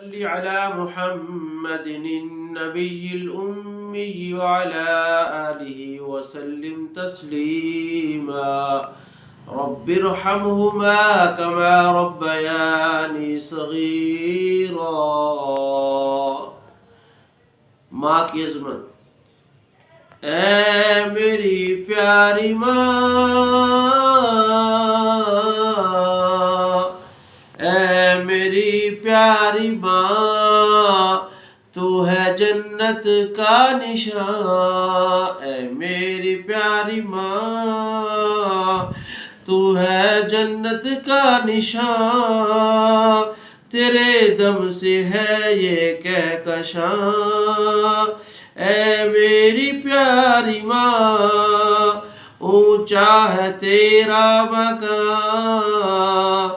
सल्लि अला मुहम्मदिन नबिय्यिल उम्मी व अला आलिहि व सल्लिम तस्लीमा। रब्बिरहमहुमा कमा रब्बयानी सगीरा। माँ की अज़मत। ऐ मेरी प्यारी माँ, ऐ मेरी प्यारी माँ, तू है जन्नत का निशान। ऐ मेरी प्यारी माँ, तू है जन्नत का निशान। तेरे दम से है ये कहकशां। ऐ मेरी प्यारी माँ, ऊंचा है तेरा मकान,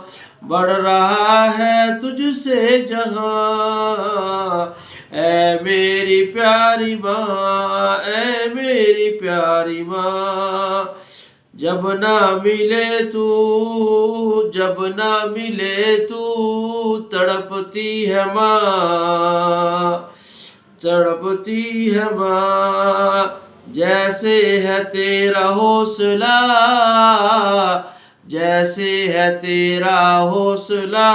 बढ़ रहा है तुझसे जहां। ऐ मेरी प्यारी माँ, ऐ मेरी प्यारी माँ, जब ना मिले तू, जब ना मिले तू, तड़पती है माँ, तड़पती है माँ। जैसे है तेरा हौसला, जैसे है तेरा हौसला,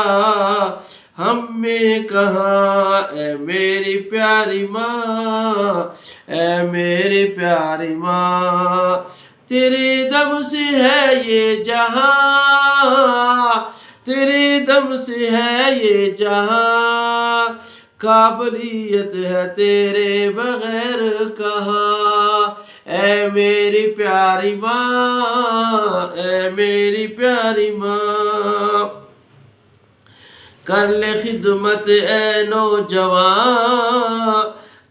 हम में कहाँ। ऐ मेरी प्यारी माँ, ऐ मेरी प्यारी माँ, तेरे दम से है ये जहां, तेरे दम से है ये जहां, काबिलियत है तेरे बगैर कहाँ। ऐ मेरी प्यारी माँ, ऐ मेरी प्यारी माँ, कर ले खिदमत ए नौजवान,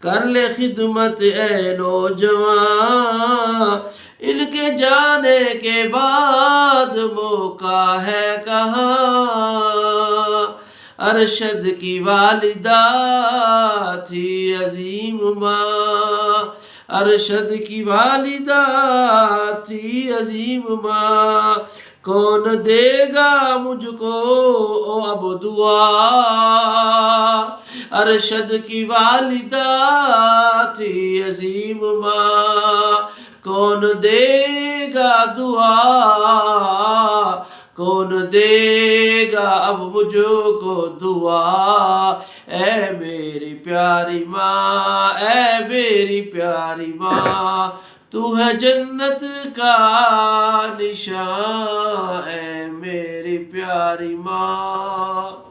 कर ले खिदमत ए नौजवान, इनके जाने के बाद मौका है कहाँ। अरशद की वालिदा थी अजीम माँ, अरशद की वालिदा थी अजीम माँ, कौन देगा मुझको ओ अब दुआ। अरशद की वालिदा थी अजीम माँ, कौन देगा दुआ, कौन देगा अब मुझको दुआ। ऐ मेरी प्यारी माँ, ऐ मेरी प्यारी माँ, तू है जन्नत का निशान। ऐ मेरी प्यारी माँ।